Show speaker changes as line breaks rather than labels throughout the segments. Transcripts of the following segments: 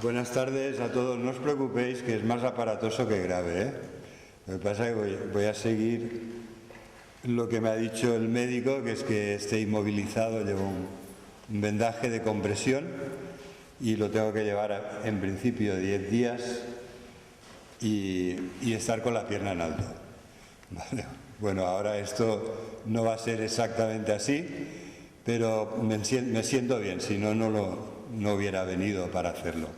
Buenas tardes a todos. No os preocupéis, que es más aparatoso que grave, ¿eh? Lo que pasa es que voy a seguir lo que me ha dicho el médico, que es que esté inmovilizado, llevo un vendaje de compresión y lo tengo que llevar en principio 10 días y estar con la pierna en alto. Vale. Bueno, ahora esto no va a ser exactamente así, pero me siento bien, si no, no hubiera venido para hacerlo,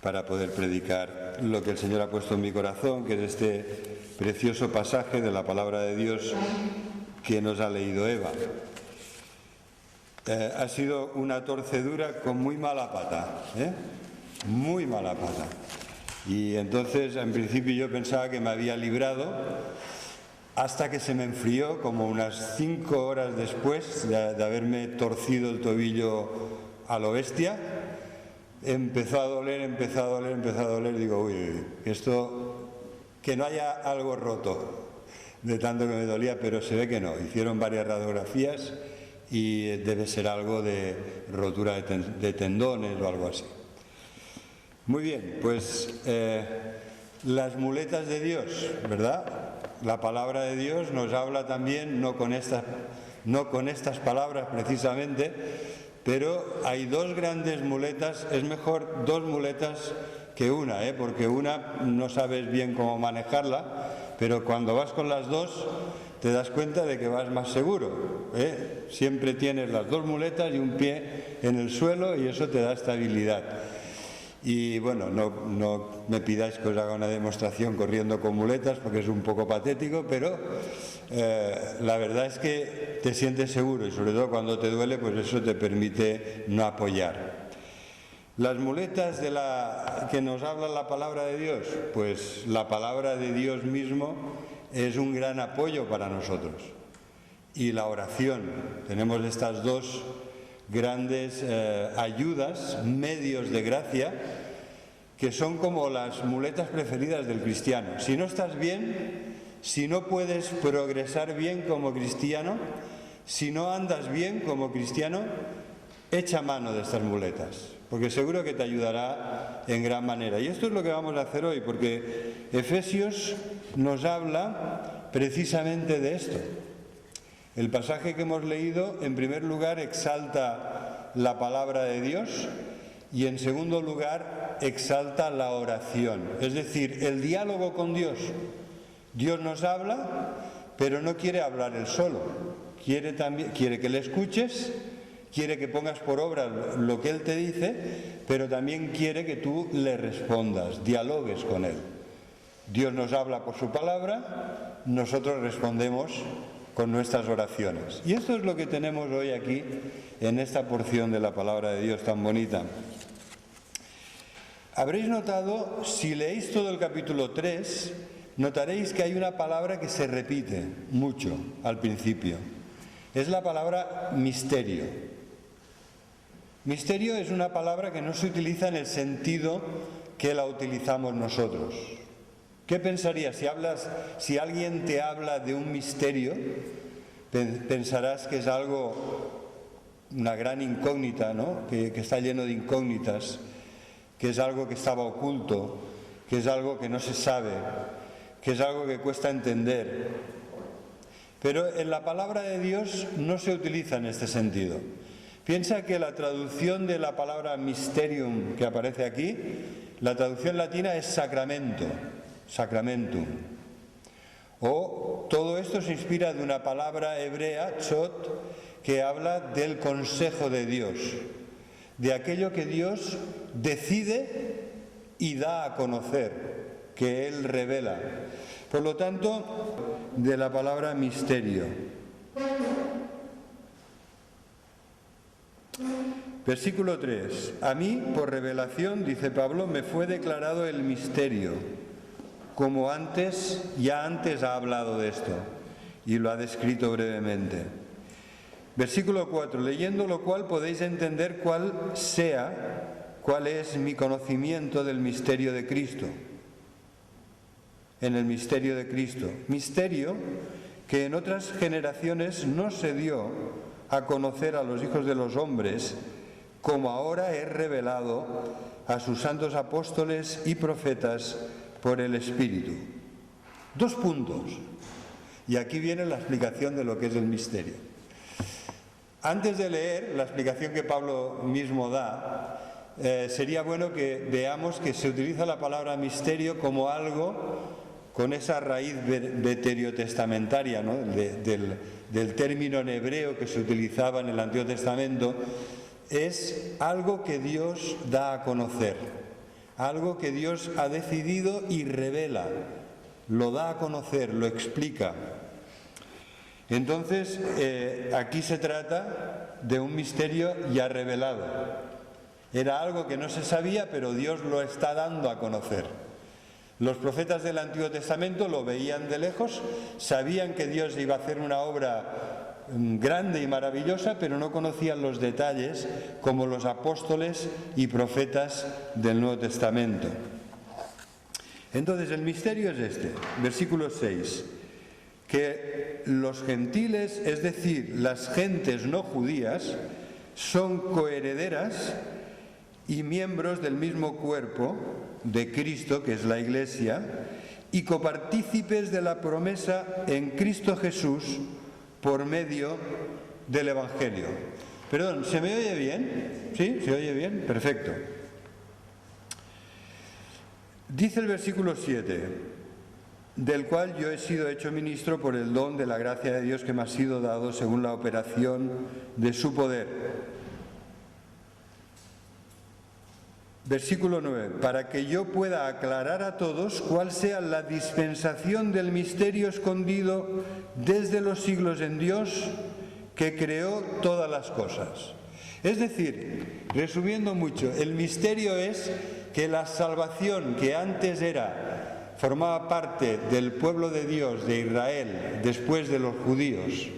para poder predicar lo que el Señor ha puesto en mi corazón, que es este precioso pasaje de la palabra de Dios que nos ha leído Eva. Ha sido una torcedura con muy mala pata, muy mala pata. Y entonces, en principio, yo pensaba que me había librado, hasta que se me enfrió, como unas 5 horas después de haberme torcido el tobillo a lo bestia. Empezó a doler, digo, uy, esto, que no haya algo roto, de tanto que me dolía, pero se ve que no. Hicieron varias radiografías y debe ser algo de rotura de tendones o algo así. Muy bien, pues las muletas de Dios, ¿verdad? La palabra de Dios nos habla también, no con estas palabras precisamente, pero hay dos grandes muletas. Es mejor dos muletas que una, porque una no sabes bien cómo manejarla, pero cuando vas con las dos te das cuenta de que vas más seguro, Siempre tienes las dos muletas y un pie en el suelo y eso te da estabilidad. Y bueno, no me pidáis que os haga una demostración corriendo con muletas porque es un poco patético, pero la verdad es que te sientes seguro y sobre todo cuando te duele, pues eso te permite no apoyar. Las muletas que nos habla la palabra de Dios, pues la palabra de Dios mismo es un gran apoyo para nosotros. Y la oración, tenemos estas dos grandes ayudas, medios de gracia, que son como las muletas preferidas del cristiano. Si no estás bien, si no puedes progresar bien como cristiano, si no andas bien como cristiano, echa mano de estas muletas, porque seguro que te ayudará en gran manera. Y esto es lo que vamos a hacer hoy, porque Efesios nos habla precisamente de esto. El pasaje que hemos leído, en primer lugar, exalta la palabra de Dios y, en segundo lugar, exalta la oración, es decir, el diálogo con Dios. Dios nos habla, pero no quiere hablar él solo. Quiere que le escuches, quiere que pongas por obra lo que él te dice, pero también quiere que tú le respondas, dialogues con él. Dios nos habla por su palabra, nosotros respondemos con nuestras oraciones. Y esto es lo que tenemos hoy aquí en esta porción de la palabra de Dios tan bonita. Habréis notado, si leéis todo el capítulo 3, notaréis que hay una palabra que se repite mucho al principio. Es la palabra misterio. Misterio es una palabra que no se utiliza en el sentido que la utilizamos nosotros. ¿Qué pensarías? Si alguien te habla de un misterio, pensarás que es algo, una gran incógnita, ¿no? Que está lleno de incógnitas, que es algo que estaba oculto, que es algo que no se sabe, que es algo que cuesta entender. Pero en la palabra de Dios no se utiliza en este sentido. Piensa que la traducción de la palabra mysterium que aparece aquí, la traducción latina es sacramento. Sacramentum. O todo esto se inspira de una palabra hebrea, chot, que habla del consejo de Dios, de aquello que Dios decide y da a conocer, que Él revela. Por lo tanto, de la palabra misterio. Versículo 3. A mí, por revelación, dice Pablo, me fue declarado el misterio, como ya antes ha hablado de esto y lo ha descrito brevemente. Versículo 4, leyendo lo cual podéis entender cuál es mi conocimiento del misterio de Cristo. En el misterio de Cristo. Misterio que en otras generaciones no se dio a conocer a los hijos de los hombres, como ahora es revelado a sus santos apóstoles y profetas por el Espíritu. 2 puntos. Y aquí viene la explicación de lo que es el misterio. Antes de leer la explicación que Pablo mismo da, sería bueno que veamos que se utiliza la palabra misterio como algo con esa raíz veteriotestamentaria, ¿no? del término en hebreo que se utilizaba en el Antiguo Testamento. Es algo que Dios da a conocer, algo que Dios ha decidido y revela, lo da a conocer, lo explica. Entonces, aquí se trata de un misterio ya revelado. Era algo que no se sabía, pero Dios lo está dando a conocer. Los profetas del Antiguo Testamento lo veían de lejos, sabían que Dios iba a hacer una obra grande y maravillosa, pero no conocían los detalles como los apóstoles y profetas del Nuevo Testamento. Entonces el misterio es este, versículo 6, que los gentiles, es decir, las gentes no judías, son coherederas y miembros del mismo cuerpo de Cristo, que es la Iglesia, y copartícipes de la promesa en Cristo Jesús por medio del Evangelio. Perdón, ¿se me oye bien? ¿Sí? ¿Se oye bien? Perfecto. Dice el versículo 7, del cual yo he sido hecho ministro por el don de la gracia de Dios que me ha sido dado según la operación de su poder. Versículo 9, para que yo pueda aclarar a todos cuál sea la dispensación del misterio escondido desde los siglos en Dios, que creó todas las cosas. Es decir, resumiendo mucho, el misterio es que la salvación que antes formaba parte del pueblo de Dios, de Israel, después de los judíos,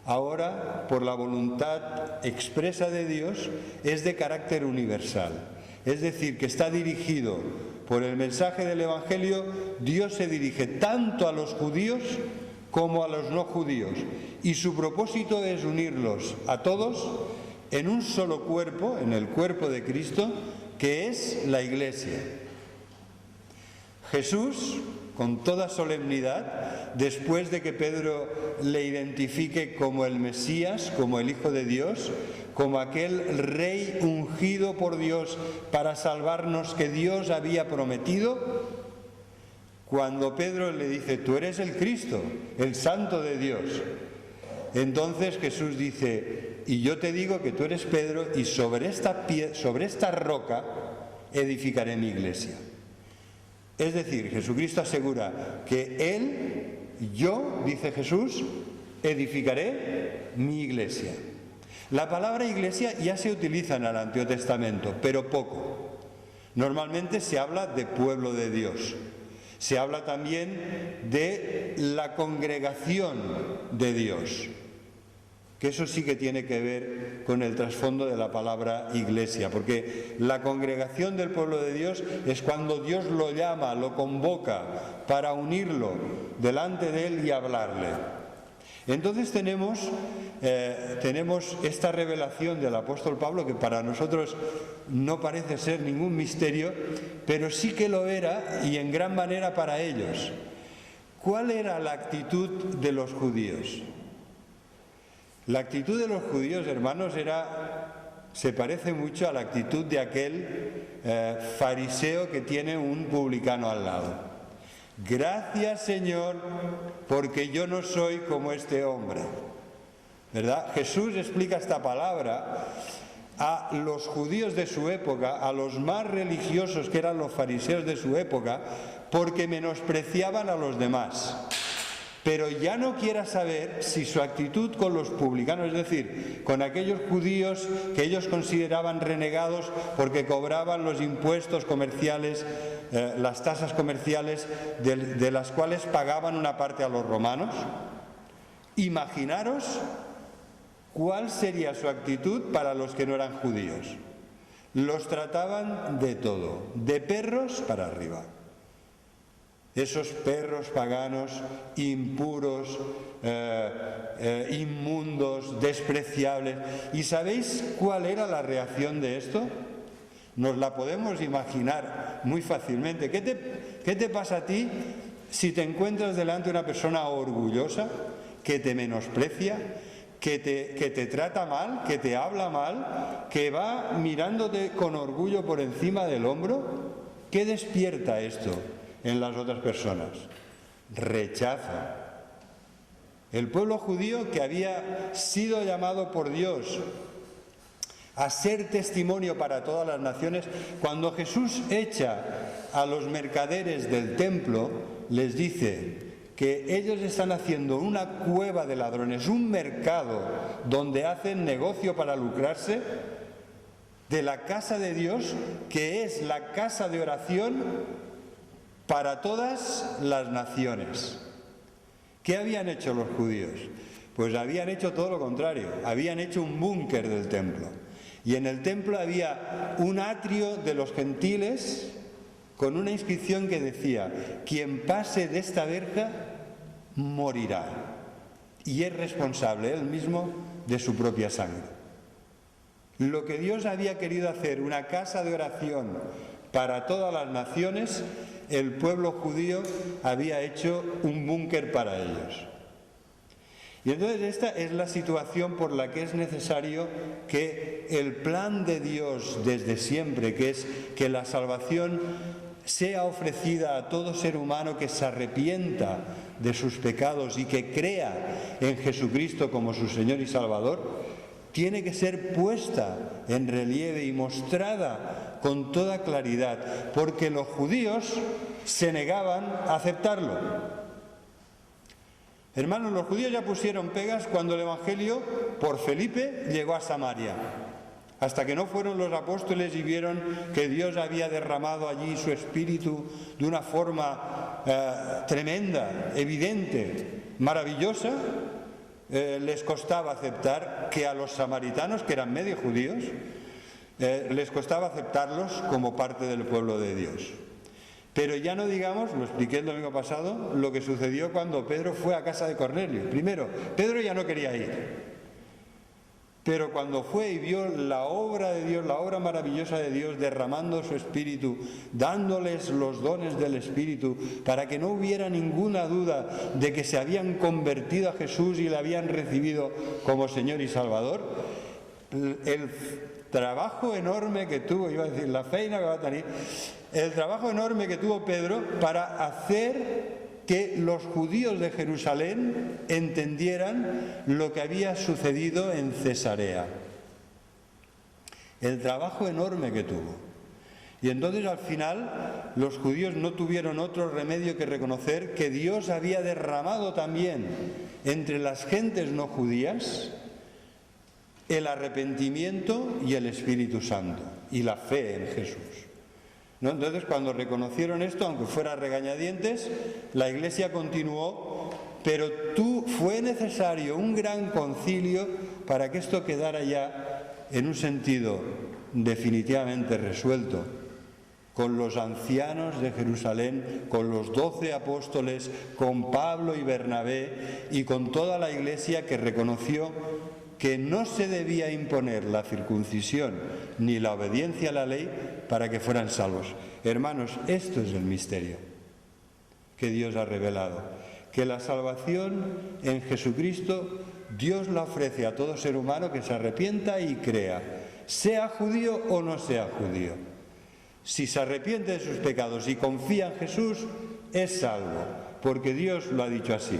ahora, por la voluntad expresa de Dios, es de carácter universal. Es decir, que está dirigido por el mensaje del Evangelio. Dios se dirige tanto a los judíos como a los no judíos, y su propósito es unirlos a todos en un solo cuerpo, en el cuerpo de Cristo, que es la Iglesia. Jesús, con toda solemnidad, después de que Pedro le identifique como el Mesías, como el Hijo de Dios, como aquel rey ungido por Dios para salvarnos que Dios había prometido, cuando Pedro le dice, tú eres el Cristo, el Santo de Dios, entonces Jesús dice, y yo te digo que tú eres Pedro, y sobre esta roca edificaré mi iglesia. Es decir, Jesucristo asegura que Él, yo, dice Jesús, edificaré mi iglesia. La palabra iglesia ya se utiliza en el Antiguo Testamento, pero poco. Normalmente se habla de pueblo de Dios. Se habla también de la congregación de Dios, que eso sí que tiene que ver con el trasfondo de la palabra iglesia, porque la congregación del pueblo de Dios es cuando Dios lo llama, lo convoca para unirlo delante de Él y hablarle. Entonces tenemos esta revelación del apóstol Pablo, que para nosotros no parece ser ningún misterio, pero sí que lo era, y en gran manera para ellos. ¿Cuál era la actitud de los judíos? La actitud de los judíos, hermanos, se parece mucho a la actitud de aquel fariseo que tiene un publicano al lado. Gracias, Señor, porque yo no soy como este hombre. ¿Verdad? Jesús explica esta palabra a los judíos de su época, a los más religiosos que eran los fariseos de su época, porque menospreciaban a los demás. Pero ya no quiera saber si su actitud con los publicanos, es decir, con aquellos judíos que ellos consideraban renegados porque cobraban los impuestos comerciales, las tasas comerciales de las cuales pagaban una parte a los romanos. Imaginaros cuál sería su actitud para los que no eran judíos. Los trataban de todo, de perros para arriba. esos perros paganos, impuros, inmundos, despreciables. ¿Y sabéis cuál era la reacción de esto? Nos la podemos imaginar muy fácilmente. ¿Qué te pasa a ti si te encuentras delante de una persona orgullosa, que te menosprecia, que te trata mal, que te habla mal, que va mirándote con orgullo por encima del hombro? ¿Qué despierta esto en las otras personas? Rechazo. El pueblo judío, que había sido llamado por Dios a ser testimonio para todas las naciones, cuando Jesús echa a los mercaderes del templo, les dice que ellos están haciendo una cueva de ladrones, un mercado donde hacen negocio para lucrarse de la casa de Dios, que es la casa de oración para todas las naciones. ¿Qué habían hecho los judíos? Pues habían hecho todo lo contrario, habían hecho un búnker del templo. Y en el templo había un atrio de los gentiles con una inscripción que decía: quien pase de esta verja morirá, y es responsable él mismo de su propia sangre. Lo que Dios había querido hacer, una casa de oración para todas las naciones, el pueblo judío había hecho un búnker para ellos. Y entonces esta es la situación por la que es necesario que el plan de Dios desde siempre, que es que la salvación sea ofrecida a todo ser humano que se arrepienta de sus pecados y que crea en Jesucristo como su Señor y Salvador, tiene que ser puesta en relieve y mostrada con toda claridad, porque los judíos se negaban a aceptarlo. Hermanos, los judíos ya pusieron pegas cuando el Evangelio, por Felipe, llegó a Samaria. Hasta que no fueron los apóstoles y vieron que Dios había derramado allí su Espíritu de una forma tremenda, evidente, maravillosa, les costaba aceptar que a los samaritanos, que eran medio judíos, les costaba aceptarlos como parte del pueblo de Dios. Pero ya no digamos, lo expliqué el domingo pasado, lo que sucedió cuando Pedro fue a casa de Cornelio. Primero, Pedro ya no quería ir, pero cuando fue y vio la obra de Dios, la obra maravillosa de Dios, derramando su Espíritu, dándoles los dones del Espíritu, para que no hubiera ninguna duda de que se habían convertido a Jesús y le habían recibido como Señor y Salvador, el trabajo enorme que tuvo, iba a decir, la feina que va a tener, el trabajo enorme que tuvo Pedro para hacer que los judíos de Jerusalén entendieran lo que había sucedido en Cesarea. El trabajo enorme que tuvo. Y entonces al final los judíos no tuvieron otro remedio que reconocer que Dios había derramado también entre las gentes no judías el arrepentimiento y el Espíritu Santo y la fe en Jesús. ¿No? Entonces, cuando reconocieron esto, aunque fuera a regañadientes, la Iglesia continuó, pero fue necesario un gran concilio para que esto quedara ya en un sentido definitivamente resuelto, con los ancianos de Jerusalén, con los 12 apóstoles, con Pablo y Bernabé y con toda la Iglesia, que reconoció que no se debía imponer la circuncisión ni la obediencia a la ley para que fueran salvos. Hermanos, esto es el misterio que Dios ha revelado, que la salvación en Jesucristo Dios la ofrece a todo ser humano que se arrepienta y crea, sea judío o no sea judío. Si se arrepiente de sus pecados y confía en Jesús, es salvo, porque Dios lo ha dicho así.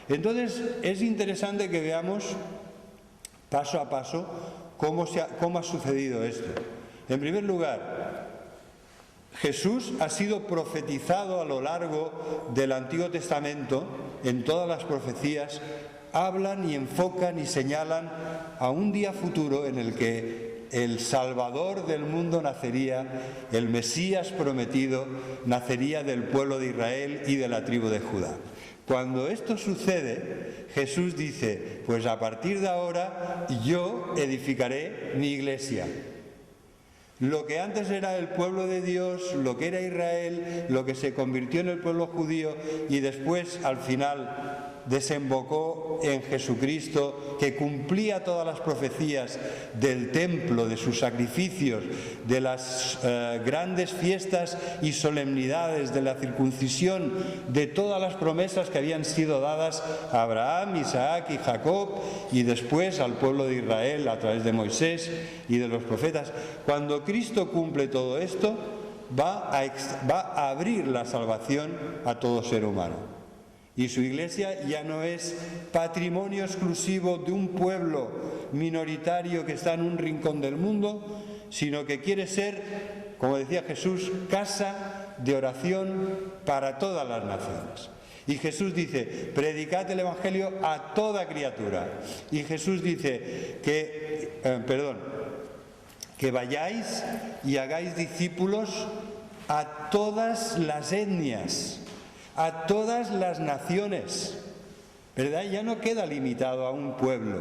Entonces, es interesante que veamos paso a paso cómo ha sucedido esto. En primer lugar, Jesús ha sido profetizado a lo largo del Antiguo Testamento. En todas las profecías hablan y enfocan y señalan a un día futuro en el que el Salvador del mundo nacería, el Mesías prometido nacería del pueblo de Israel y de la tribu de Judá. Cuando esto sucede, Jesús dice: pues a partir de ahora yo edificaré mi iglesia. Lo que antes era el pueblo de Dios, lo que era Israel, lo que se convirtió en el pueblo judío y después al final desembocó en Jesucristo, que cumplía todas las profecías del templo, de sus sacrificios, de las grandes fiestas y solemnidades, de la circuncisión, de todas las promesas que habían sido dadas a Abraham, Isaac y Jacob, y después al pueblo de Israel a través de Moisés y de los profetas. Cuando Cristo cumple todo esto, va a abrir la salvación a todo ser humano. Y su iglesia ya no es patrimonio exclusivo de un pueblo minoritario que está en un rincón del mundo, sino que quiere ser, como decía Jesús, casa de oración para todas las naciones. Y Jesús dice, predicad el Evangelio a toda criatura. Y Jesús dice que vayáis y hagáis discípulos a todas las etnias, a todas las naciones, ¿verdad? Ya no queda limitado a un pueblo.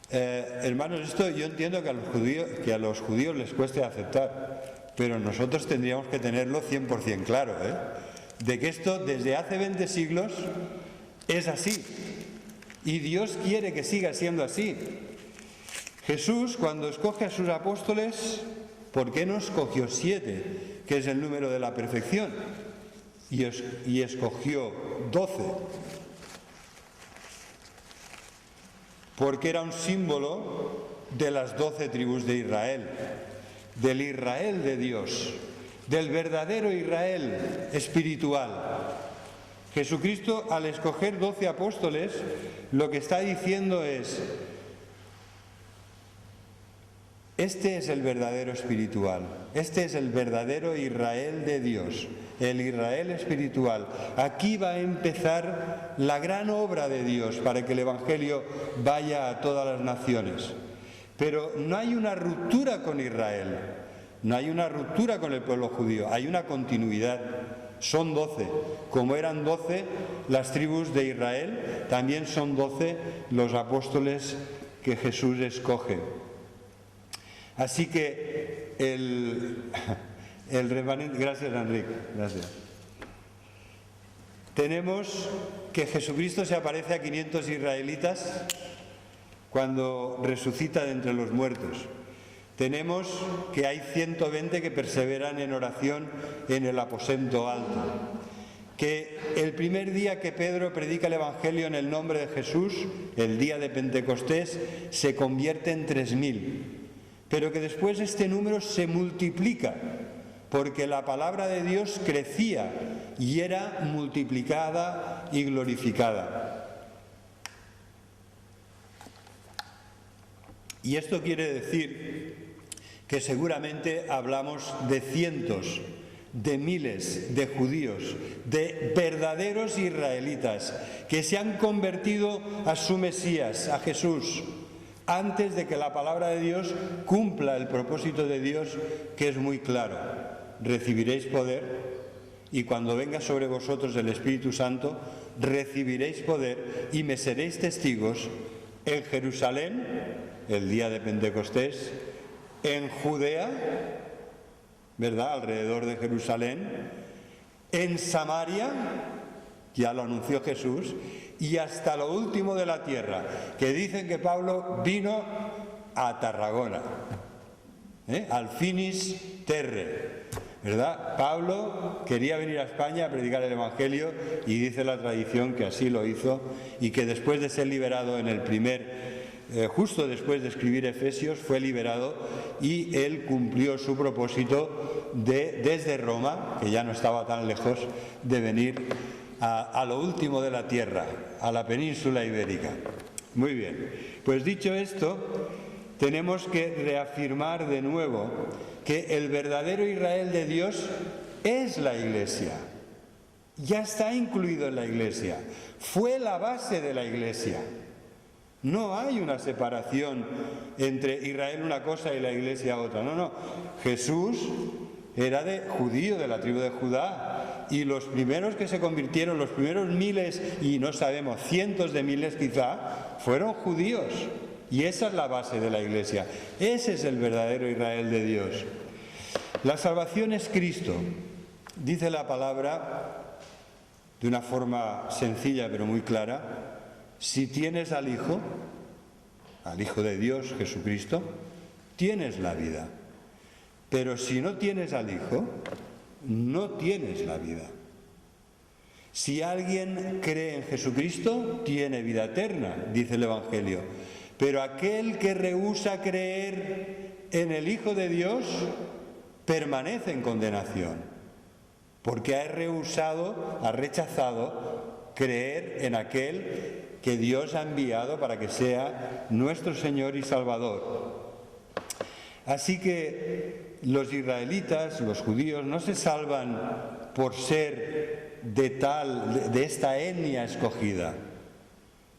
Hermanos, esto yo entiendo que a los judíos les cueste aceptar, pero nosotros tendríamos que tenerlo 100% claro, de que esto desde hace 20 siglos es así, y Dios quiere que siga siendo así. Jesús, cuando escoge a sus apóstoles, ¿por qué no escogió 7, que es el número de la perfección? Y escogió 12, porque era un símbolo de las 12 tribus de Israel, del Israel de Dios, del verdadero Israel espiritual. Jesucristo, al escoger 12 apóstoles, lo que está diciendo es: este es el verdadero espiritual, este es el verdadero Israel de Dios, el Israel espiritual. Aquí va a empezar la gran obra de Dios para que el Evangelio vaya a todas las naciones. Pero no hay una ruptura con Israel, no hay una ruptura con el pueblo judío, hay una continuidad. Son 12, como eran 12 las tribus de Israel, también son 12 los apóstoles que Jesús escoge. Así que el remanente, gracias Enrique, gracias. Tenemos que Jesucristo se aparece a 500 israelitas cuando resucita de entre los muertos. Tenemos que hay 120 que perseveran en oración en el aposento alto. Que el primer día que Pedro predica el Evangelio en el nombre de Jesús, el día de Pentecostés, se convierte en 3000. Pero que después este número se multiplica, porque la palabra de Dios crecía y era multiplicada y glorificada. Y esto quiere decir que seguramente hablamos de cientos, de miles de judíos, de verdaderos israelitas, que se han convertido a su Mesías, a Jesús, antes de que la palabra de Dios cumpla el propósito de Dios, que es muy claro: recibiréis poder, y cuando venga sobre vosotros el Espíritu Santo, recibiréis poder y me seréis testigos en Jerusalén, el día de Pentecostés, en Judea, ¿verdad?, alrededor de Jerusalén, en Samaria, ya lo anunció Jesús, y hasta lo último de la tierra, que dicen que Pablo vino a Tarragona, al finis terre, ¿verdad? Pablo quería venir a España a predicar el Evangelio y dice la tradición que así lo hizo, y que después de ser liberado en el justo después de escribir Efesios, fue liberado y él cumplió su propósito desde Roma, que ya no estaba tan lejos, de venir a lo último de la tierra, a la península ibérica. Muy bien, pues dicho esto, tenemos que reafirmar de nuevo que el verdadero Israel de Dios es la Iglesia. Ya está incluido en la Iglesia, fue la base de la Iglesia. No hay una separación entre Israel una cosa y la Iglesia otra, no. Jesús era judío, de la tribu de Judá, y los primeros que se convirtieron, los primeros miles, y no sabemos, cientos de miles quizá, fueron judíos, Y esa es la base de la Iglesia. Ese es el verdadero Israel de Dios. La salvación es Cristo. Dice la palabra de una forma sencilla pero muy clara: si tienes al Hijo de Dios, Jesucristo, tienes la vida. Pero si no tienes al Hijo, no tienes la vida. Si alguien cree en Jesucristo, tiene vida eterna, dice el Evangelio. Pero aquel que rehúsa creer en el Hijo de Dios, permanece en condenación, porque ha rechazado creer en aquel que Dios ha enviado para que sea nuestro Señor y Salvador. Así que los israelitas, los judíos, no se salvan por ser de esta etnia escogida,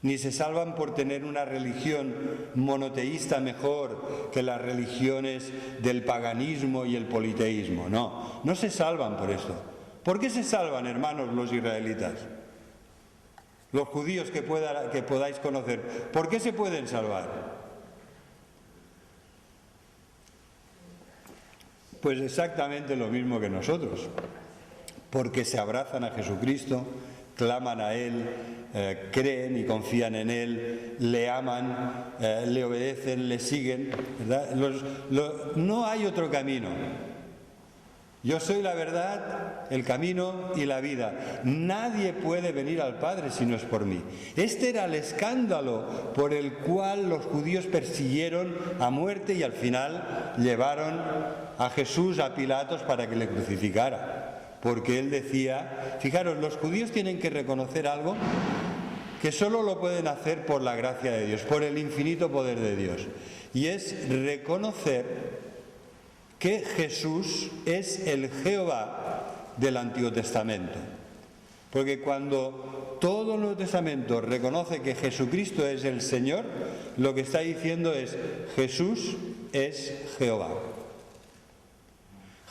ni se salvan por tener una religión monoteísta mejor que las religiones del paganismo y el politeísmo. No se salvan por eso. ¿Por qué se salvan, hermanos, los israelitas? Los judíos que podáis conocer, ¿por qué se pueden salvar? Pues exactamente lo mismo que nosotros, porque se abrazan a Jesucristo, claman a Él, creen y confían en Él, le aman, le obedecen, le siguen, ¿verdad? No hay otro camino. Yo soy la verdad, el camino y la vida. Nadie puede venir al Padre si no es por mí. Este era el escándalo por el cual los judíos persiguieron a muerte y al final llevaron a Jesús a Pilatos para que le crucificara. Porque él decía, fijaros, los judíos tienen que reconocer algo que solo lo pueden hacer por la gracia de Dios, por el infinito poder de Dios. Y es reconocer que Jesús es el Jehová del Antiguo Testamento. Porque cuando todo el Nuevo Testamento reconoce que Jesucristo es el Señor, lo que está diciendo es: Jesús es Jehová.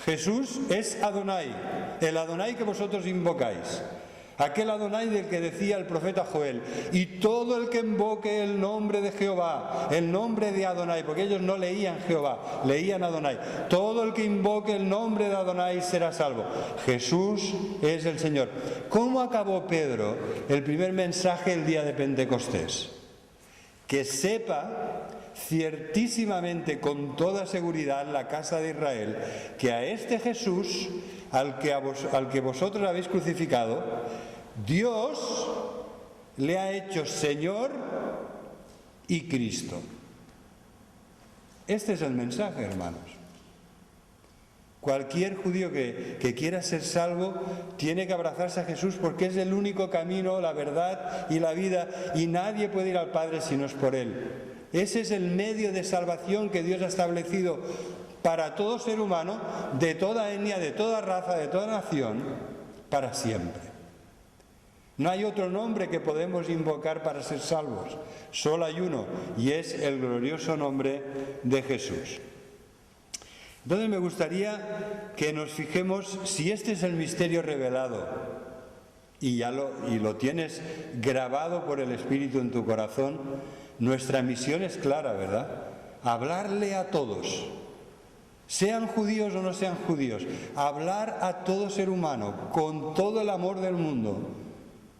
Jesús es Adonai, el Adonai que vosotros invocáis. Aquel Adonai del que decía el profeta Joel: y todo el que invoque el nombre de Jehová, el nombre de Adonai, porque ellos no leían Jehová, leían Adonai. Todo el que invoque el nombre de Adonai será salvo. Jesús es el Señor. ¿Cómo acabó Pedro el primer mensaje el día de Pentecostés? Que sepa ciertísimamente, con toda seguridad, la casa de Israel, que a este Jesús, al que vosotros habéis crucificado, Dios le ha hecho Señor y Cristo. Este es el mensaje, hermanos. Cualquier judío que quiera ser salvo tiene que abrazarse a Jesús, porque es el único camino, la verdad y la vida, y nadie puede ir al Padre si no es por Él. Ese es el medio de salvación que Dios ha establecido para todo ser humano, de toda etnia, de toda raza, de toda nación, para siempre. No hay otro nombre que podemos invocar para ser salvos. Solo hay uno, y es el glorioso nombre de Jesús. Entonces me gustaría que nos fijemos si este es el misterio revelado y lo tienes grabado por el Espíritu en tu corazón. Nuestra misión es clara, ¿verdad? Hablarle a todos, sean judíos o no sean judíos, hablar a todo ser humano con todo el amor del mundo,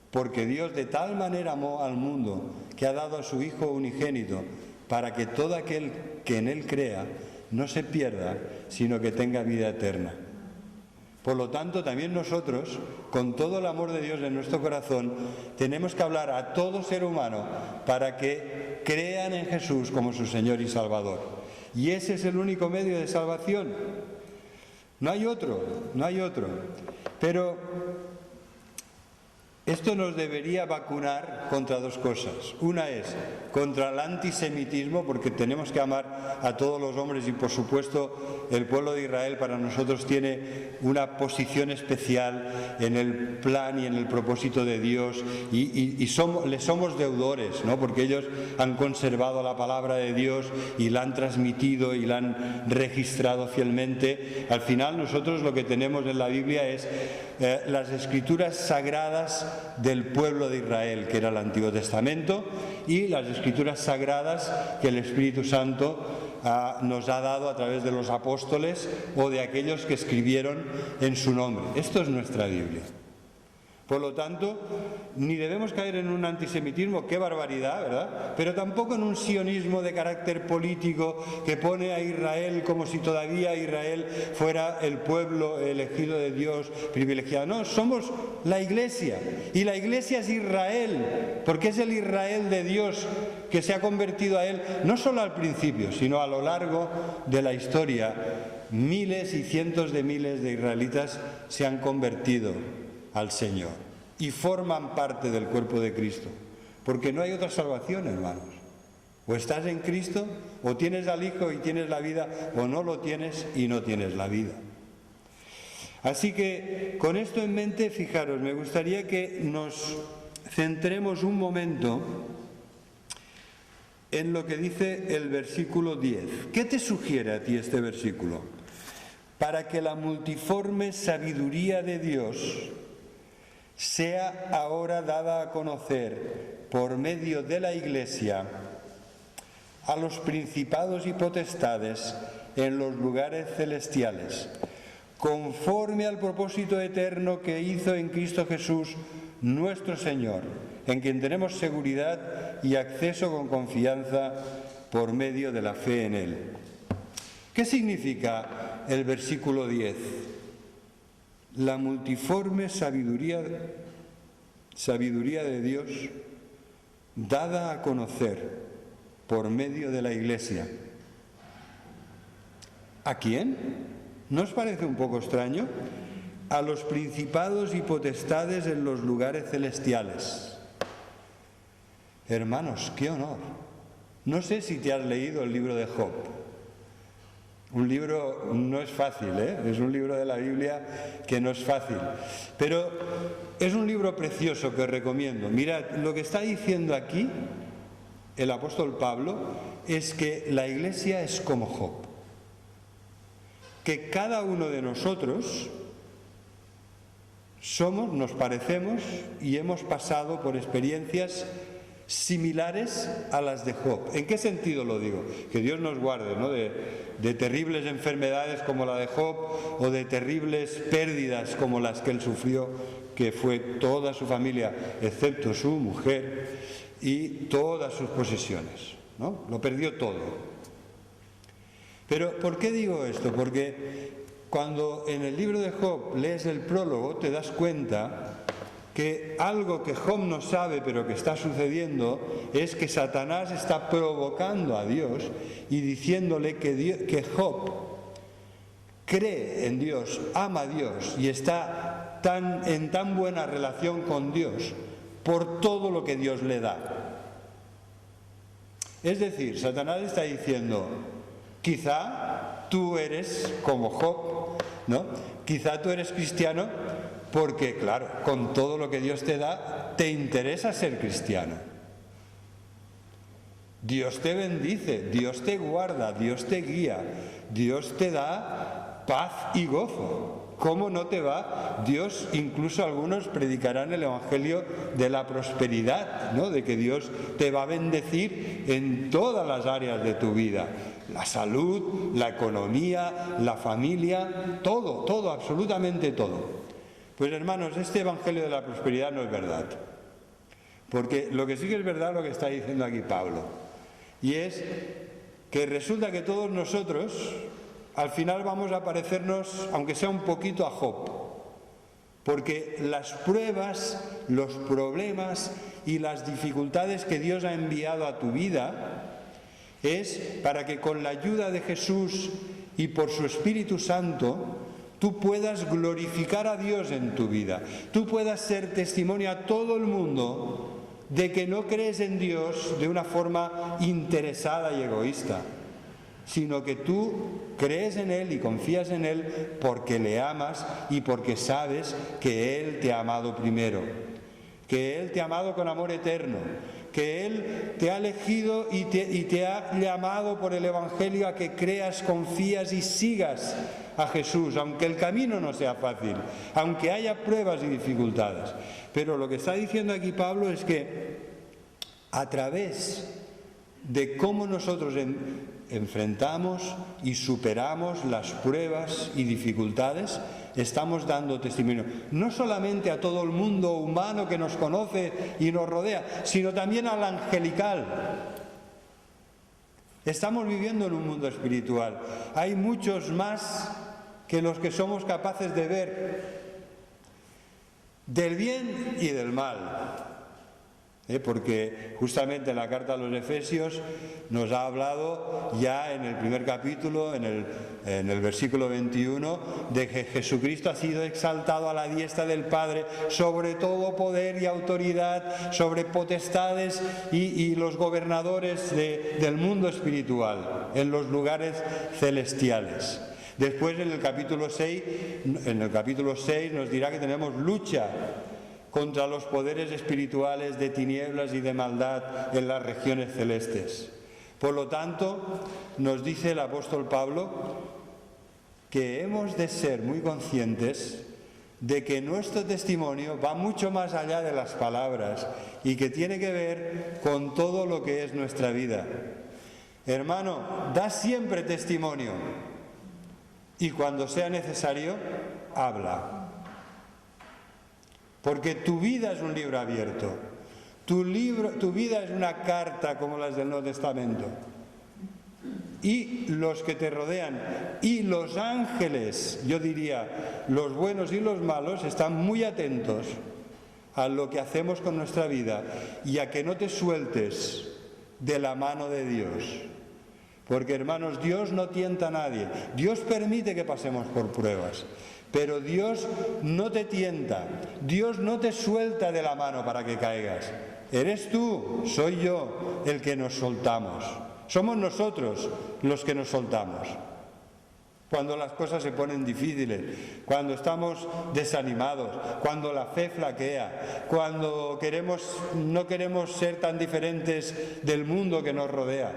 porque Dios de tal manera amó al mundo que ha dado a su Hijo unigénito para que todo aquel que en Él crea no se pierda, sino que tenga vida eterna. Por lo tanto, también nosotros, con todo el amor de Dios en nuestro corazón, tenemos que hablar a todo ser humano para que crean en Jesús como su Señor y Salvador. Y ese es el único medio de salvación. No hay otro. Pero esto nos debería vacunar contra dos cosas. Una es contra el antisemitismo, porque tenemos que amar a todos los hombres y, por supuesto, el pueblo de Israel para nosotros tiene una posición especial en el plan y en el propósito de Dios y le somos deudores, ¿no? Porque ellos han conservado la palabra de Dios y la han transmitido y la han registrado fielmente. Al final nosotros lo que tenemos en la Biblia es las escrituras sagradas del pueblo de Israel, que era el Antiguo Testamento, y las escrituras sagradas que el Espíritu Santo nos ha dado a través de los apóstoles o de aquellos que escribieron en su nombre. Esto es nuestra Biblia. Por lo tanto, ni debemos caer en un antisemitismo, qué barbaridad, ¿verdad? Pero tampoco en un sionismo de carácter político que pone a Israel como si todavía Israel fuera el pueblo elegido de Dios, privilegiado. No, somos la Iglesia, y la Iglesia es Israel, porque es el Israel de Dios que se ha convertido a Él, no solo al principio, sino a lo largo de la historia. Miles y cientos de miles de israelitas se han convertido al Señor y forman parte del cuerpo de Cristo, porque no hay otra salvación, hermanos. O estás en Cristo, o tienes al Hijo y tienes la vida, o no lo tienes y no tienes la vida. Así que con esto en mente, fijaros, me gustaría que nos centremos un momento en lo que dice el versículo 10. ¿Qué te sugiere a ti este versículo? Para que la multiforme sabiduría de Dios sea ahora dada a conocer por medio de la Iglesia a los principados y potestades en los lugares celestiales, conforme al propósito eterno que hizo en Cristo Jesús nuestro Señor, en quien tenemos seguridad y acceso con confianza por medio de la fe en Él. ¿Qué significa el versículo 10? La multiforme sabiduría de Dios dada a conocer por medio de la Iglesia. ¿A quién? ¿No os parece un poco extraño? A los principados y potestades en los lugares celestiales. Hermanos, qué honor. No sé si te has leído el libro de Job. Un libro no es fácil, es un libro de la Biblia que no es fácil, pero es un libro precioso que os recomiendo. Mirad, lo que está diciendo aquí el apóstol Pablo es que la Iglesia es como Job, que cada uno de nosotros nos parecemos y hemos pasado por experiencias similares a las de Job. ¿En qué sentido lo digo? Que Dios nos guarde, ¿no?, de terribles enfermedades como la de Job, o de terribles pérdidas como las que él sufrió, que fue toda su familia, excepto su mujer y todas sus posesiones, ¿no? Lo perdió todo. Pero ¿por qué digo esto? Porque cuando en el libro de Job lees el prólogo te das cuenta que algo que Job no sabe pero que está sucediendo es que Satanás está provocando a Dios y diciéndole que Job cree en Dios, ama a Dios y está en tan buena relación con Dios por todo lo que Dios le da. Es decir, Satanás está diciendo, quizá tú eres como Job, ¿no? Quizá tú eres cristiano porque, claro, con todo lo que Dios te da, te interesa ser cristiano. Dios te bendice, Dios te guarda, Dios te guía, Dios te da paz y gozo. ¿Cómo no te va? Dios, incluso algunos predicarán el Evangelio de la prosperidad, ¿no?, de que Dios te va a bendecir en todas las áreas de tu vida. La salud, la economía, la familia, todo, absolutamente todo. Pues hermanos, este Evangelio de la prosperidad no es verdad. Porque lo que sí que es verdad es lo que está diciendo aquí Pablo. Y es que resulta que todos nosotros al final vamos a parecernos, aunque sea un poquito, a Job. Porque las pruebas, los problemas y las dificultades que Dios ha enviado a tu vida es para que con la ayuda de Jesús y por su Espíritu Santo tú puedas glorificar a Dios en tu vida. Tú puedas ser testimonio a todo el mundo de que no crees en Dios de una forma interesada y egoísta, sino que tú crees en Él y confías en Él porque le amas y porque sabes que Él te ha amado primero, que Él te ha amado con amor eterno, que Él te ha elegido y te ha llamado por el Evangelio a que creas, confías y sigas a Jesús, aunque el camino no sea fácil, aunque haya pruebas y dificultades. Pero lo que está diciendo aquí Pablo es que a través de cómo nosotros enfrentamos y superamos las pruebas y dificultades, estamos dando testimonio, no solamente a todo el mundo humano que nos conoce y nos rodea, sino también al angelical. Estamos viviendo en un mundo espiritual. Hay muchos más que los que somos capaces de ver, del bien y del mal. Porque justamente en la carta a los Efesios nos ha hablado ya en el primer capítulo, en el versículo 21, de que Jesucristo ha sido exaltado a la diestra del Padre sobre todo poder y autoridad, sobre potestades y los gobernadores del mundo espiritual, en los lugares celestiales. Después en el capítulo 6 nos dirá que tenemos lucha contra los poderes espirituales de tinieblas y de maldad en las regiones celestes. Por lo tanto, nos dice el apóstol Pablo que hemos de ser muy conscientes de que nuestro testimonio va mucho más allá de las palabras y que tiene que ver con todo lo que es nuestra vida. Hermano, da siempre testimonio y cuando sea necesario, habla. Porque tu vida es un libro abierto. Tu vida es una carta como las del Nuevo Testamento. Y los que te rodean y los ángeles, yo diría, los buenos y los malos, están muy atentos a lo que hacemos con nuestra vida y a que no te sueltes de la mano de Dios. Porque, hermanos, Dios no tienta a nadie. Dios permite que pasemos por pruebas. Pero Dios no te tienta, Dios no te suelta de la mano para que caigas. Eres tú, soy yo el que nos soltamos. Somos nosotros los que nos soltamos. Cuando las cosas se ponen difíciles, cuando estamos desanimados, cuando la fe flaquea, cuando no queremos ser tan diferentes del mundo que nos rodea.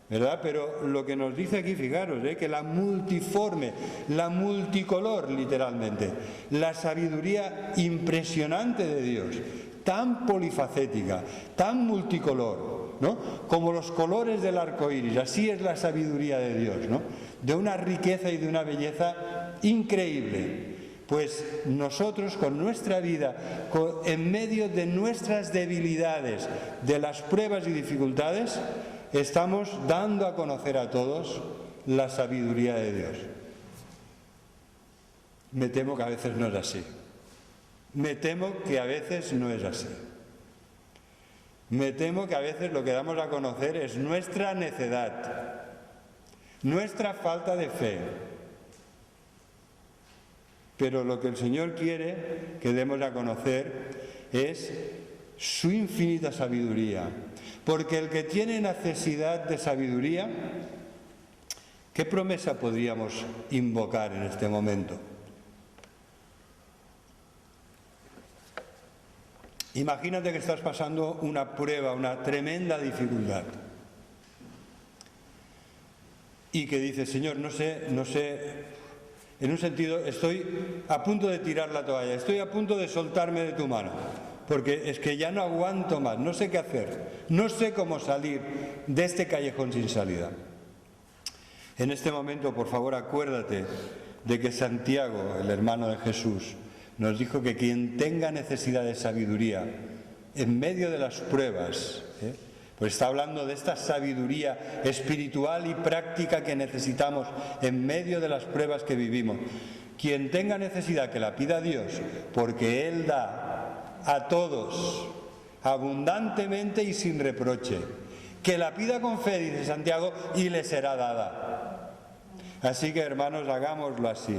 ¿Verdad? Pero lo que nos dice aquí, fijaros, que la multiforme, la multicolor, literalmente, la sabiduría impresionante de Dios, tan polifacética, tan multicolor, ¿no? Como los colores del arco iris, así es la sabiduría de Dios, ¿no? De una riqueza y de una belleza increíble. Pues nosotros con nuestra vida, en medio de nuestras debilidades, de las pruebas y dificultades, estamos dando a conocer a todos la sabiduría de Dios. Me temo que a veces no es así. Me temo que a veces no es así. Me temo que a veces lo que damos a conocer es nuestra necedad, nuestra falta de fe. Pero lo que el Señor quiere que demos a conocer es su infinita sabiduría. Porque el que tiene necesidad de sabiduría, ¿qué promesa podríamos invocar en este momento? Imagínate que estás pasando una prueba, una tremenda dificultad. Y que dices, Señor, no sé, en un sentido estoy a punto de tirar la toalla, estoy a punto de soltarme de tu mano. Porque es que ya no aguanto más, no sé qué hacer, no sé cómo salir de este callejón sin salida. En este momento, por favor, acuérdate de que Santiago, el hermano de Jesús, nos dijo que quien tenga necesidad de sabiduría en medio de las pruebas, pues está hablando de esta sabiduría espiritual y práctica que necesitamos en medio de las pruebas que vivimos. Quien tenga necesidad que la pida a Dios, porque Él da a todos, abundantemente y sin reproche. Que la pida con fe, dice Santiago, y le será dada. Así que, hermanos, hagámoslo así.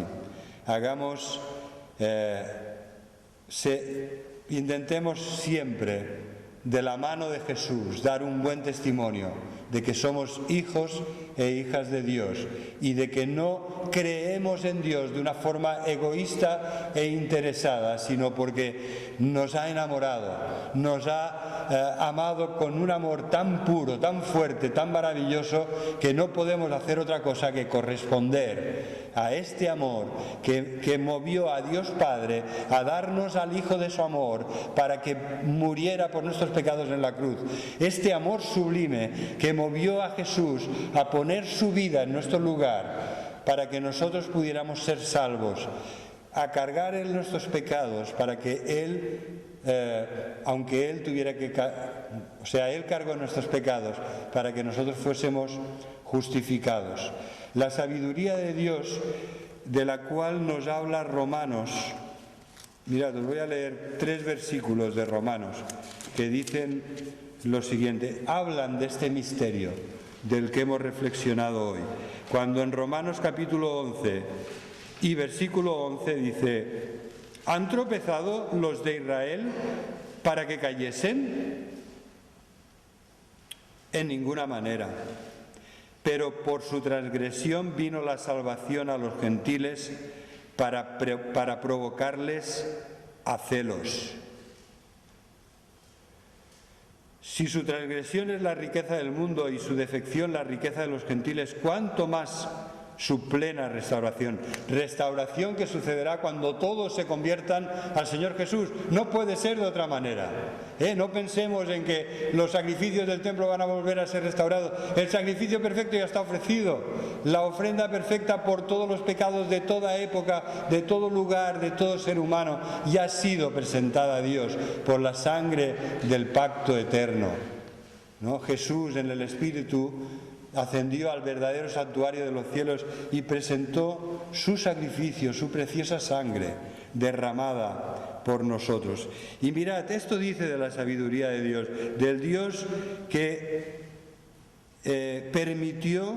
Intentemos siempre, de la mano de Jesús, dar un buen testimonio de que somos hijos e hijas de Dios, y de que no creemos en Dios de una forma egoísta e interesada, sino porque nos ha enamorado, nos ha amado con un amor tan puro, tan fuerte, tan maravilloso, que no podemos hacer otra cosa que corresponder a este amor que movió a Dios Padre a darnos al Hijo de su amor para que muriera por nuestros pecados en la cruz. Este amor sublime que movió a Jesús a poner su vida en nuestro lugar para que nosotros pudiéramos ser salvos, a cargar en nuestros pecados para que Él, aunque Él tuviera que... Él cargó nuestros pecados para que nosotros fuésemos justificados. La sabiduría de Dios, de la cual nos habla Romanos. Mirad, os voy a leer 3 versículos de Romanos que dicen lo siguiente, hablan de este misterio del que hemos reflexionado hoy. Cuando en Romanos capítulo 11 y versículo 11 dice, ¿han tropezado los de Israel para que cayesen? En ninguna manera. Pero por su transgresión vino la salvación a los gentiles para provocarles a celos. Si su transgresión es la riqueza del mundo y su defección la riqueza de los gentiles, ¿cuánto más su plena restauración? Restauración que sucederá cuando todos se conviertan al Señor Jesús. No puede ser de otra manera. No pensemos en que los sacrificios del templo van a volver a ser restaurados. El sacrificio perfecto ya está ofrecido. La ofrenda perfecta por todos los pecados de toda época, de todo lugar, de todo ser humano, ya ha sido presentada a Dios por la sangre del pacto eterno, ¿no? Jesús en el Espíritu ascendió al verdadero santuario de los cielos y presentó su sacrificio, su preciosa sangre derramada por nosotros. Y mirad, esto dice de la sabiduría de Dios, del Dios que permitió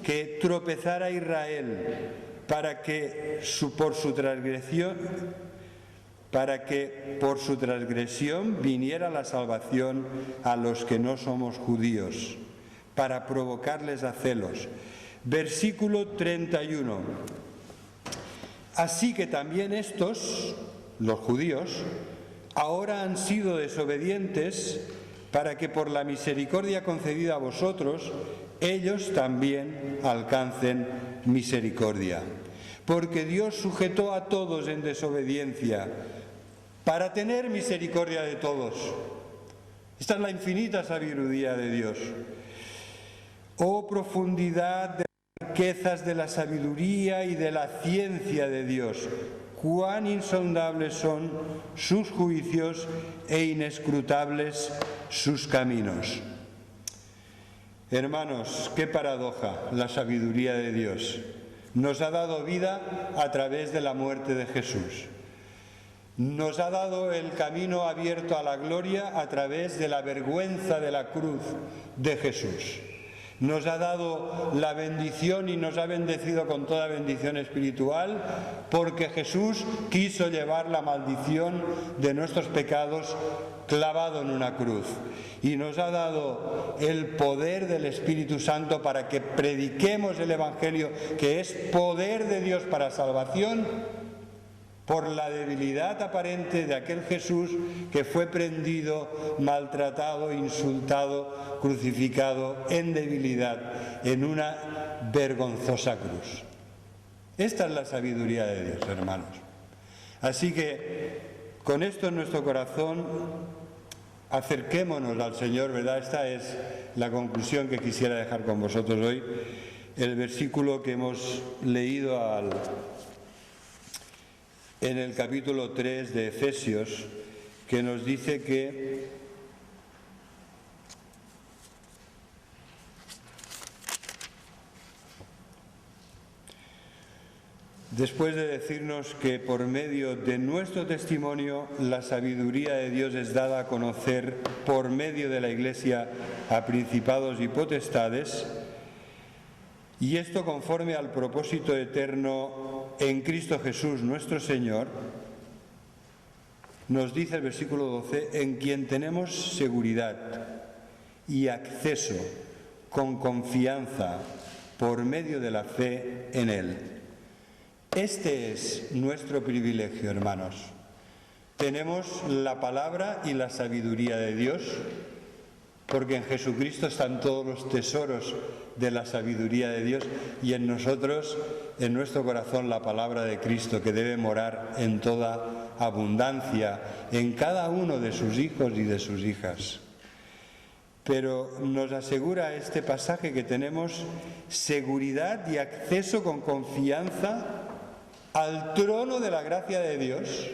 que tropezara Israel para que por su transgresión viniera la salvación a los que no somos judíos, para provocarles a celos. Versículo 31. Así que también estos, los judíos, ahora han sido desobedientes para que por la misericordia concedida a vosotros, ellos también alcancen misericordia. Porque Dios sujetó a todos en desobediencia para tener misericordia de todos. Esta es la infinita sabiduría de Dios. Oh profundidad de las riquezas de la sabiduría y de la ciencia de Dios, cuán insondables son sus juicios e inescrutables sus caminos. Hermanos, qué paradoja la sabiduría de Dios. Nos ha dado vida a través de la muerte de Jesús. Nos ha dado el camino abierto a la gloria a través de la vergüenza de la cruz de Jesús. Nos ha dado la bendición y nos ha bendecido con toda bendición espiritual porque Jesús quiso llevar la maldición de nuestros pecados clavado en una cruz. Y nos ha dado el poder del Espíritu Santo para que prediquemos el Evangelio, que es poder de Dios para salvación, por la debilidad aparente de aquel Jesús que fue prendido, maltratado, insultado, crucificado en debilidad, en una vergonzosa cruz. Esta es la sabiduría de Dios, hermanos. Así que, con esto en nuestro corazón, acerquémonos al Señor, ¿verdad? Esta es la conclusión que quisiera dejar con vosotros hoy. El versículo que hemos leído en el capítulo 3 de Efesios, que nos dice que después de decirnos que por medio de nuestro testimonio la sabiduría de Dios es dada a conocer por medio de la Iglesia a principados y potestades, y esto conforme al propósito eterno en Cristo Jesús nuestro Señor, nos dice el versículo 12, en quien tenemos seguridad y acceso con confianza por medio de la fe en Él. Este es nuestro privilegio, hermanos. Tenemos la palabra y la sabiduría de Dios, porque en Jesucristo están todos los tesoros de la sabiduría de Dios y en nosotros, en nuestro corazón, la palabra de Cristo, que debe morar en toda abundancia en cada uno de sus hijos y de sus hijas. Pero nos asegura este pasaje que tenemos seguridad y acceso con confianza al trono de la gracia de Dios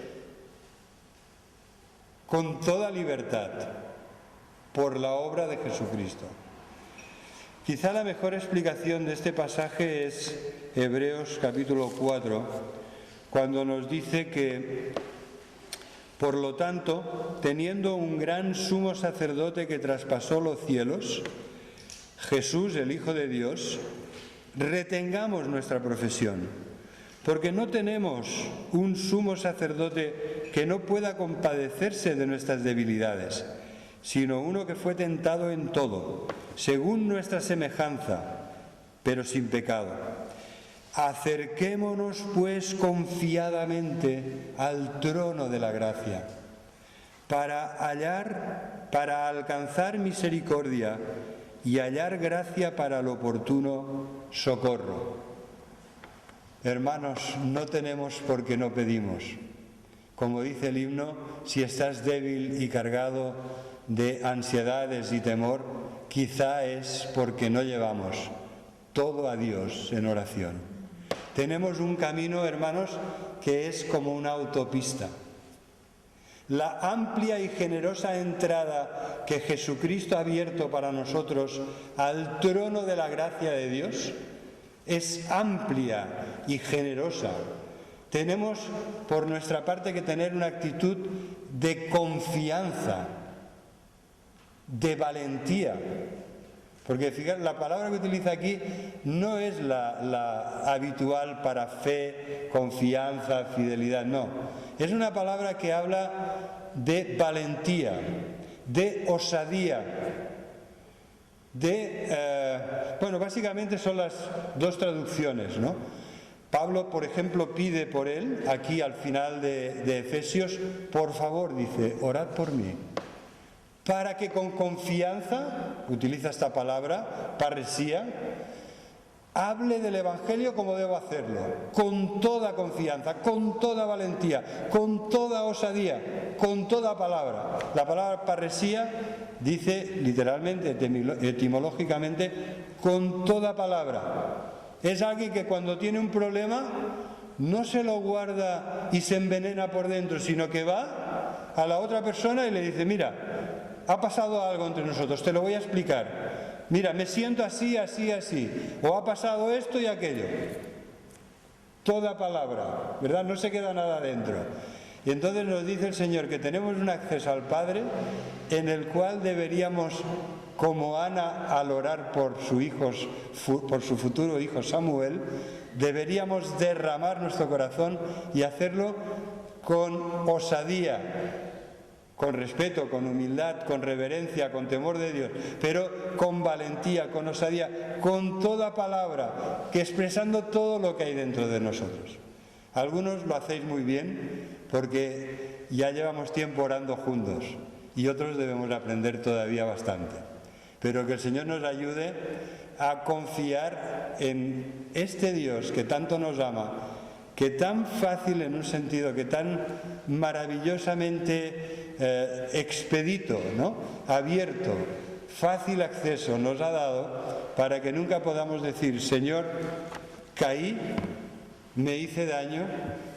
con toda libertad por la obra de Jesucristo. Quizá la mejor explicación de este pasaje es Hebreos capítulo 4, cuando nos dice que, por lo tanto, teniendo un gran sumo sacerdote que traspasó los cielos, Jesús, el Hijo de Dios, retengamos nuestra profesión, porque no tenemos un sumo sacerdote que no pueda compadecerse de nuestras debilidades, sino uno que fue tentado en todo, según nuestra semejanza, pero sin pecado. Acerquémonos, pues, confiadamente al trono de la gracia, para alcanzar misericordia y hallar gracia para el oportuno socorro. Hermanos, no tenemos porque no pedimos. Como dice el himno, si estás débil y cargado de ansiedades y temor, quizá es porque no llevamos todo a Dios en oración. Tenemos un camino, hermanos, que es como una autopista. La amplia y generosa entrada que Jesucristo ha abierto para nosotros al trono de la gracia de Dios es amplia y generosa. Tenemos por nuestra parte que tener una actitud de confianza, de valentía, porque fíjate, la palabra que utiliza aquí no es la habitual para fe, confianza, fidelidad, no. Es una palabra que habla de valentía, de osadía, básicamente son las dos traducciones, ¿no? Pablo, por ejemplo, pide por él, aquí al final de Efesios, por favor, dice, orad por mí, para que con confianza, utiliza esta palabra, parresía, hable del Evangelio como debo hacerlo, con toda confianza, con toda valentía, con toda osadía, con toda palabra. La palabra parresía dice literalmente, etimológicamente, con toda palabra. Es alguien que cuando tiene un problema no se lo guarda y se envenena por dentro, sino que va a la otra persona y le dice, mira, ha pasado algo entre nosotros, te lo voy a explicar. Mira, me siento así, así, así. O ha pasado esto y aquello. Toda palabra, ¿verdad? No se queda nada dentro. Y entonces nos dice el Señor que tenemos un acceso al Padre en el cual deberíamos, como Ana al orar por su futuro hijo Samuel, deberíamos derramar nuestro corazón y hacerlo con osadía, con respeto, con humildad, con reverencia, con temor de Dios, pero con valentía, con osadía, con toda palabra, que expresando todo lo que hay dentro de nosotros. Algunos lo hacéis muy bien porque ya llevamos tiempo orando juntos y otros debemos aprender todavía bastante. Pero que el Señor nos ayude a confiar en este Dios que tanto nos ama, que tan fácil en un sentido, que tan maravillosamente expedito, ¿no? Abierto, fácil acceso nos ha dado para que nunca podamos decir, Señor, caí, me hice daño,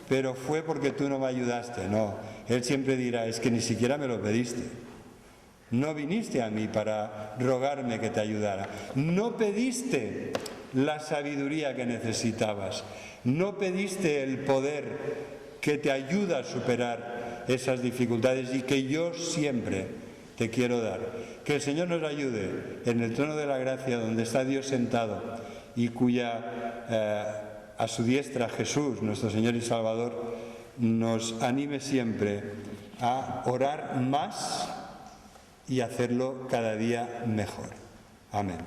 pero fue porque tú no me ayudaste. No, Él siempre dirá, es que ni siquiera me lo pediste. No viniste a mí para rogarme que te ayudara. No pediste la sabiduría que necesitabas. No pediste el poder que te ayuda a superar esas dificultades y que yo siempre te quiero dar. Que el Señor nos ayude en el trono de la gracia donde está Dios sentado y a su diestra Jesús, nuestro Señor y Salvador, nos anime siempre a orar más y hacerlo cada día mejor. Amén.